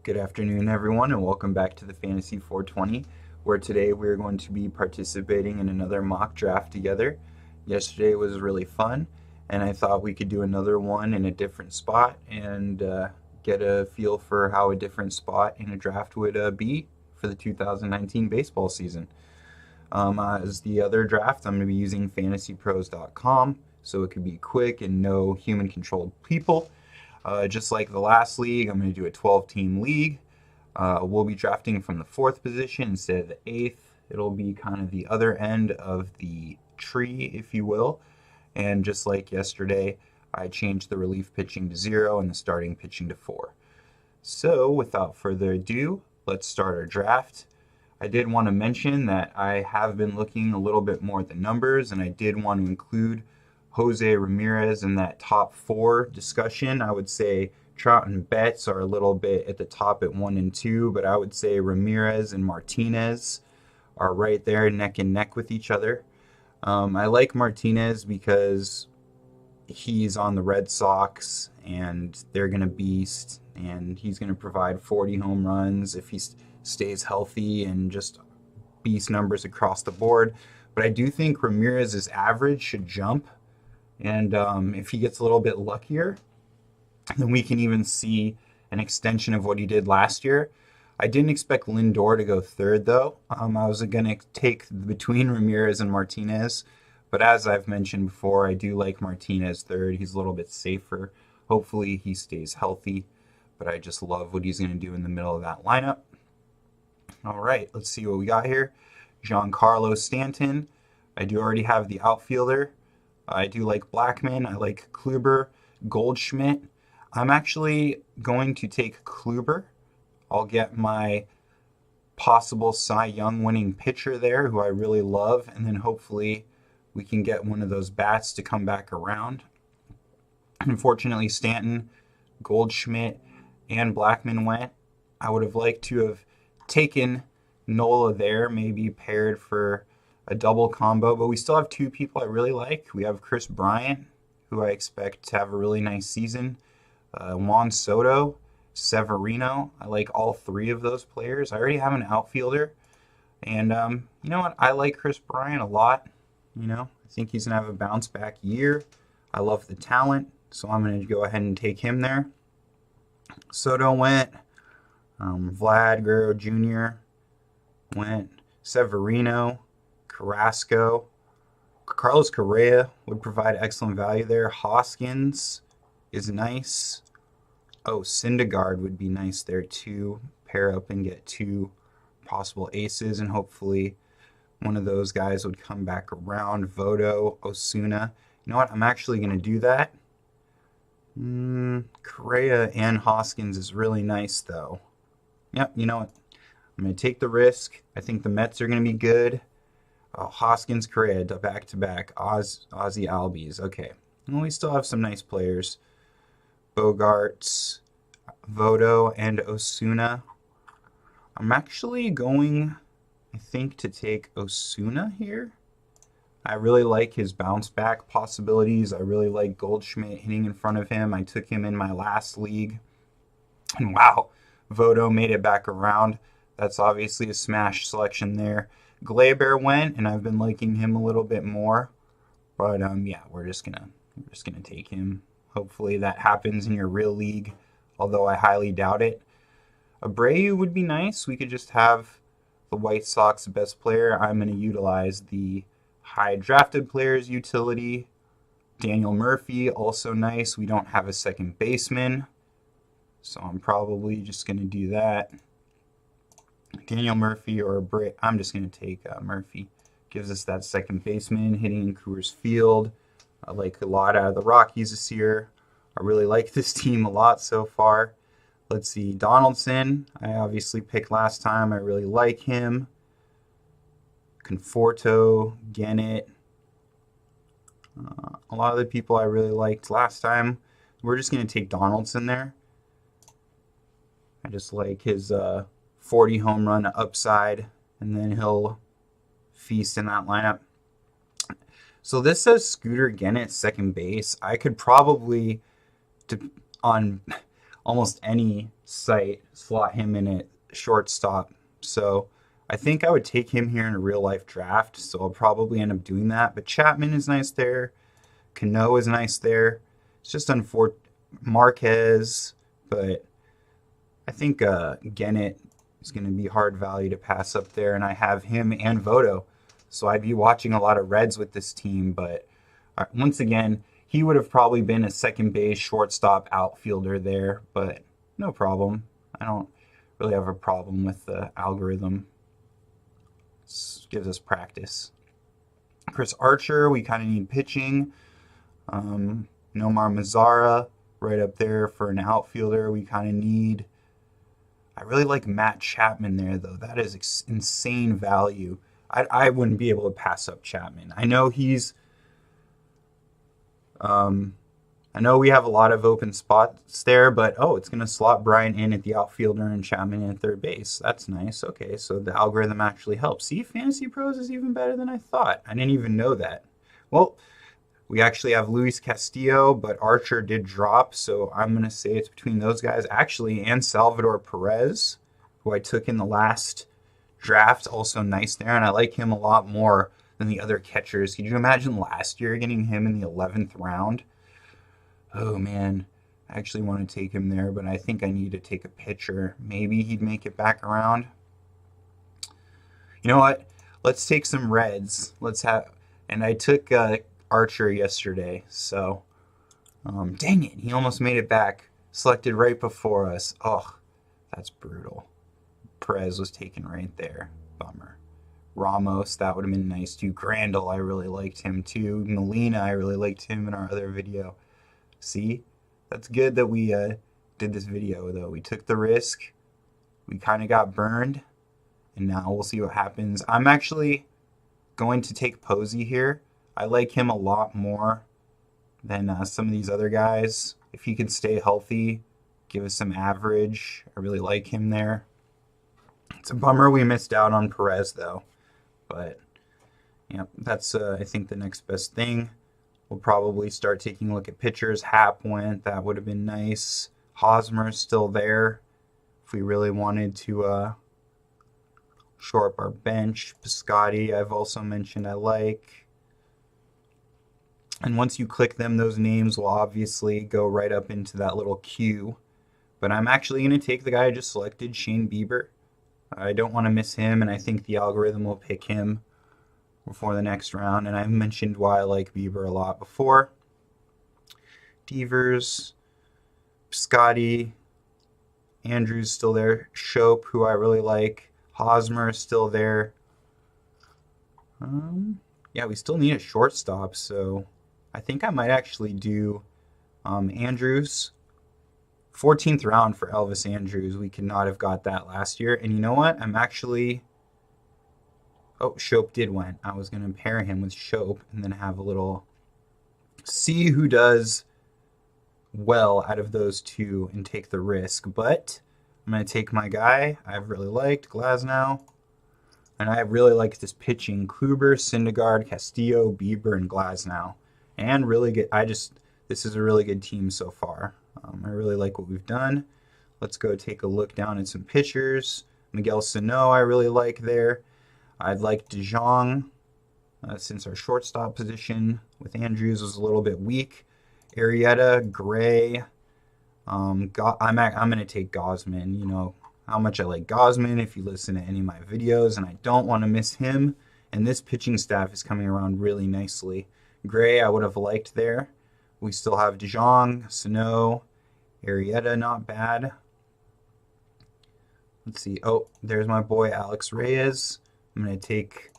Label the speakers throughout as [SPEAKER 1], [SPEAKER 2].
[SPEAKER 1] Good afternoon, everyone, and welcome back to the Fantasy 420, where today we're going to be participating in another mock draft together. Yesterday was really fun, and I thought we could do another one in a different spot and get a feel for how a different spot in a draft would be for the 2019 baseball season. As the other draft, I'm going to be using fantasypros.com, so it could be quick and no human controlled people. Just like the last league, I'm going to do a 12-team league. We'll be drafting from the fourth position instead of the eighth. It'll be kind of the other end of the tree, if you will. And just like yesterday, I changed the relief pitching to 0 and the starting pitching to 4. So, without further ado, let's start our draft. I did want to mention that I have been looking a little bit more at the numbers, and I did want to include Jose Ramirez in that top 4 discussion. I would say Trout and Betts are a little bit at the top at 1 and 2, but I would say Ramirez and Martinez are right there neck and neck with each other. I like Martinez because he's on the Red Sox and they're going to beast, and he's going to provide 40 home runs if he stays healthy and just beast numbers across the board. But I do think Ramirez's average should jump, and if he gets a little bit luckier, then we can even see an extension of what he did last year. I didn't expect Lindor to go third, though. I was going to take between Ramirez and Martinez, but as I've mentioned before, I do like Martinez third. He's a little bit safer. Hopefully he stays healthy, but I just love what he's going to do in the middle of that lineup. All right, let's see what we got here. Giancarlo Stanton. I do already have the outfielder. I do like Blackmon. I like Kluber, Goldschmidt. I'm actually going to take Kluber. I'll get my possible Cy Young winning pitcher there, who I really love, and then hopefully we can get one of those bats to come back around. Unfortunately, Stanton, Goldschmidt, and Blackmon went. I would have liked to have taken Nola there, maybe paired for a double combo, but we still have 2 people I really like. We have Chris Bryant, who I expect to have a really nice season. Juan Soto, Severino. I like all 3 of those players. I already have an outfielder, and you know what? I like Chris Bryant a lot. I think he's gonna have a bounce back year. I love the talent, so I'm gonna go ahead and take him there. Soto went. Vlad Guerrero Jr. went. Severino, Carrasco. Carlos Correa would provide excellent value there. Hoskins is nice. Oh, Syndergaard would be nice there too. Pair up and get 2 possible aces, and hopefully one of those guys would come back around. Voto, Osuna. You know what? I'm actually going to do that. Correa and Hoskins is really nice though. Yep, you know what? I'm going to take the risk. I think the Mets are going to be good. Hoskins, Correa, back-to-back. Ozzy Albies. Okay. Well, we still have some nice players. Bogarts, Voto, and Osuna. I'm actually going, I think, to take Osuna here. I really like his bounce-back possibilities. I really like Goldschmidt hitting in front of him. I took him in my last league. And wow, Voto made it back around. That's obviously a smash selection there. Gleyber went, and I've been liking him a little bit more. But yeah, we're just gonna take him. Hopefully that happens in your real league, although I highly doubt it. Abreu would be nice. We could just have the White Sox best player. I'm going to utilize the high drafted players utility. Daniel Murphy, also nice. We don't have a second baseman, so I'm probably just going to do that. Daniel Murphy or Abreu. I'm just going to take Murphy. Gives us that second baseman hitting in Coors Field. I like a lot out of the Rockies this year. I really like this team a lot so far. Let's see, Donaldson. I obviously picked last time. I really like him. Conforto, Gennett. A lot of the people I really liked last time. We're just going to take Donaldson there. I just like his 40 home run upside, and then he'll feast in that lineup. So this says Scooter Gennett second base. I could probably on almost any site slot him in at shortstop. So I think I would take him here in a real life draft. So I'll probably end up doing that. But Chapman is nice there. Cano is nice there. It's just unfortunate. Marquez, but I think Gennett is going to be hard value to pass up there, and I have him and Voto. So I'd be watching a lot of Reds with this team, but once again, he would have probably been a second base, shortstop, outfielder there, but no problem. I don't really have a problem with the algorithm. It gives us practice. Chris Archer, we kind of need pitching. Nomar Mazara, right up there for an outfielder we kind of need. I really like Matt Chapman there, though. That is insane value. I wouldn't be able to pass up Chapman. I know he's... I know we have a lot of open spots there, but it's going to slot Bryant in at the outfielder and Chapman in third base. That's nice. Okay, so the algorithm actually helps. See, Fantasy Pros is even better than I thought. I didn't even know that. Well, we actually have Luis Castillo, but Archer did drop, so I'm going to say it's between those guys, actually, and Salvador Perez, who I took in the last draft. Also nice there, and I like him a lot more than the other catchers. Could you imagine last year getting him in the 11th round? Oh, man. I actually want to take him there, but I think I need to take a pitcher. Maybe he'd make it back around. You know what? Let's take some Reds. And I took... Archer yesterday, so dang it, he almost made it back. Selected right before us. Oh, that's brutal. Perez was taken right there. Bummer. Ramos, that would have been nice too. Grandal, I really liked him too. Molina, I really liked him in our other video. See, that's good that we did this video though. We took the risk. We kind of got burned, and now we'll see what happens. I'm actually going to take Posey here. I like him a lot more than some of these other guys. If he could stay healthy, give us some average. I really like him there. It's a bummer we missed out on Perez, though. But, yeah, that's, I think, the next best thing. We'll probably start taking a look at pitchers. Happ went. That would have been nice. Hosmer's still there. If we really wanted to shore up our bench. Piscotty, I've also mentioned I like. And once you click them, those names will obviously go right up into that little queue. But I'm actually going to take the guy I just selected, Shane Bieber. I don't want to miss him, and I think the algorithm will pick him before the next round. And I've mentioned why I like Bieber a lot before. Devers, Piscotty, Andrews still there. Shope, who I really like. Hosmer is still there. Yeah, we still need a shortstop, so... I think I might actually do Andrews. 14th round for Elvis Andrews. We could not have got that last year. And you know what? I'm actually... Oh, Shope did win. I was going to pair him with Shope and then have a little... See who does well out of those two and take the risk. But I'm going to take my guy I've really liked, Glasnow. And I really like this pitching. Kluber, Syndergaard, Castillo, Bieber, and Glasnow. And really good. This is a really good team so far. I really like what we've done. Let's go take a look down at some pitchers. Miguel Sano, I really like there. I'd like DeJong, since our shortstop position with Andrews was a little bit weak. Arrieta, Gray. I'm going to take Gausman. You know how much I like Gausman if you listen to any of my videos, and I don't want to miss him. And this pitching staff is coming around really nicely. Gray, I would have liked there. We still have DeJong, Sano, Arrieta, not bad. Let's see. Oh, there's my boy Alex Reyes. I'm going to take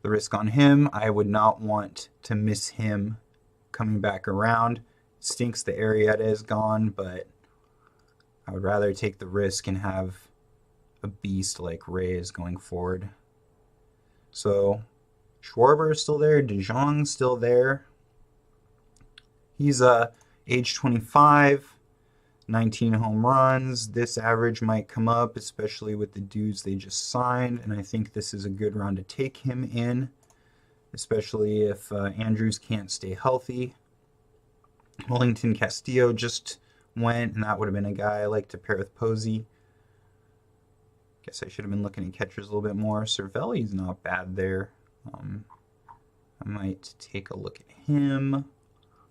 [SPEAKER 1] the risk on him. I would not want to miss him coming back around. It stinks the Arrieta is gone, but I would rather take the risk and have a beast like Reyes going forward. So... Schwarber is still there. DeJong's still there. He's age 25, 19 home runs. This average might come up, especially with the dudes they just signed, and I think this is a good round to take him in, especially if Andrews can't stay healthy. Wellington Castillo just went, and that would have been a guy I like to pair with Posey. Guess I should have been looking at catchers a little bit more. Cervelli's not bad there. I might take a look at him.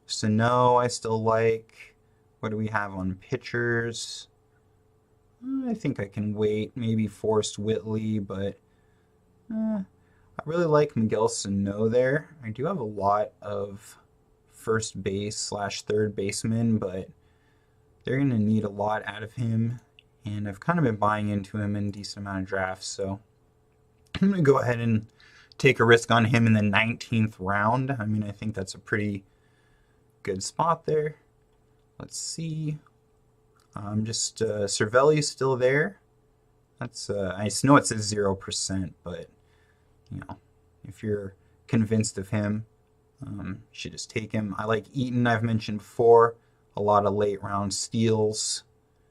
[SPEAKER 1] Sano I still like. What do we have on pitchers? I think I can wait. Maybe Forrest Whitley, but I really like Miguel Sano there. I do have a lot of first base / third baseman, but they're going to need a lot out of him, and I've kind of been buying into him in a decent amount of drafts, so I'm going to go ahead and take a risk on him in the 19th round. I mean, I think that's a pretty good spot there. Let's see. Cervelli's still there. That's I know it says 0%, but you know, if you're convinced of him, you should just take him. I like Eaton. I've mentioned before. A lot of late round steals.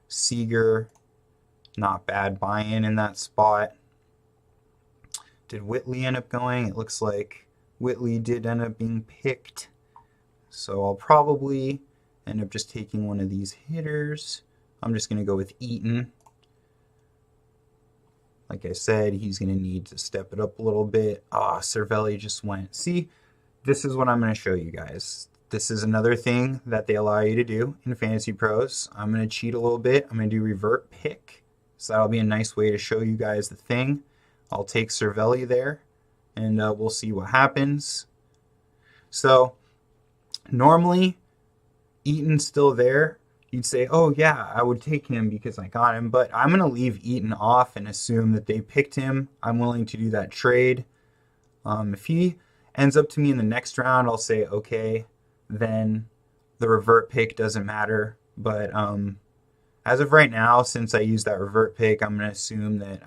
[SPEAKER 1] Seager, not bad buy-in in that spot. Did Whitley end up going? It looks like Whitley did end up being picked. So I'll probably end up just taking one of these hitters. I'm just going to go with Eaton. Like I said, he's going to need to step it up a little bit. Cervelli just went. See, this is what I'm going to show you guys. This is another thing that they allow you to do in Fantasy Pros. I'm going to cheat a little bit. I'm going to do revert pick. So that'll be a nice way to show you guys the thing. I'll take Cervelli there, and we'll see what happens. So normally, Eaton's still there. You'd say, oh yeah, I would take him because I got him, but I'm going to leave Eaton off and assume that they picked him. I'm willing to do that trade. If he ends up to me in the next round, I'll say, okay, then the revert pick doesn't matter. But as of right now, since I used that revert pick, I'm going to assume that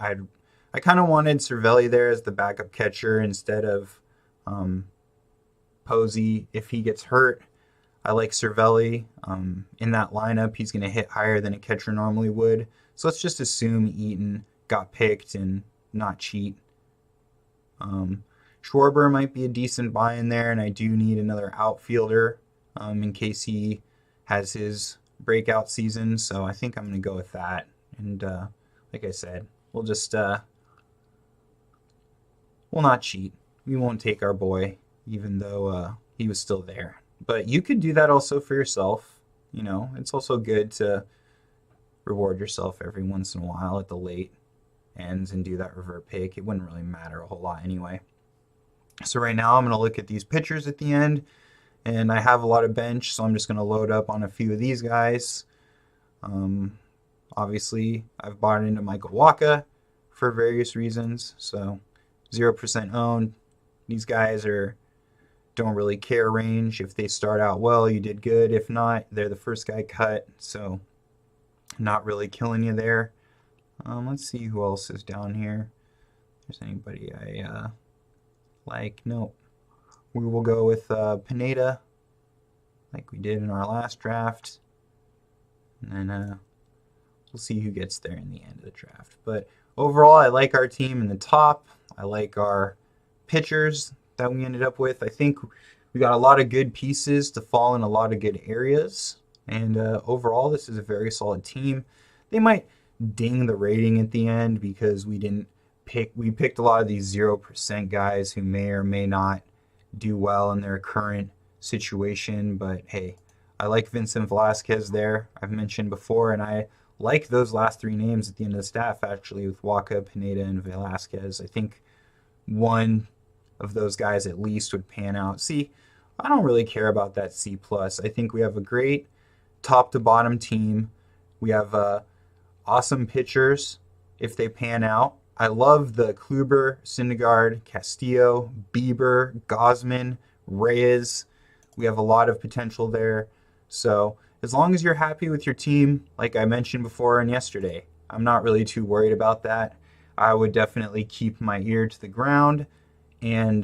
[SPEAKER 1] I kind of wanted Cervelli there as the backup catcher instead of Posey if he gets hurt. I like Cervelli. In that lineup, he's going to hit higher than a catcher normally would. So let's just assume Eaton got picked and not cheat. Schwarber might be a decent buy in there, and I do need another outfielder in case he has his breakout season. So I think I'm going to go with that. And like I said, we'll just we'll not cheat. We won't take our boy, even though he was still there. But you could do that also for yourself. You know, it's also good to reward yourself every once in a while at the late ends and do that revert pick. It wouldn't really matter a whole lot anyway. So right now I'm going to look at these pitchers at the end, and I have a lot of bench, so I'm just going to load up on a few of these guys. Obviously, I've bought into Michael Wacha for various reasons, so 0% owned. These guys don't really care range. If they start out well, you did good. If not, they're the first guy cut, so not really killing you there. Let's see who else is down here. If there's anybody I like. Nope. We will go with Pineda, like we did in our last draft. And then we'll see who gets there in the end of the draft. But overall, I like our team in the top. I like our pitchers that we ended up with. I think we got a lot of good pieces to fall in a lot of good areas. And overall, this is a very solid team. They might ding the rating at the end because we picked a lot of these 0% guys who may or may not do well in their current situation. But hey, I like Vincent Velasquez there, I've mentioned before, and I like those last three names at the end of the staff, actually, with Wacha, Pineda, and Velasquez. I think one of those guys at least would pan out. See, I don't really care about that C+. I think we have a great top to bottom team. We have awesome pitchers if they pan out. I love the Kluber, Syndergaard, Castillo, Bieber, Gausman, Reyes. We have a lot of potential there. So as long as you're happy with your team, like I mentioned before and yesterday, I'm not really too worried about that. I would definitely keep my ear to the ground and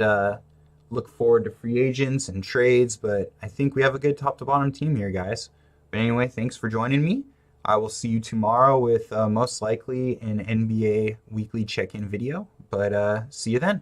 [SPEAKER 1] look forward to free agents and trades. But I think we have a good top to bottom team here, guys. But anyway, thanks for joining me. I will see you tomorrow with most likely an NBA weekly check-in video. But see you then.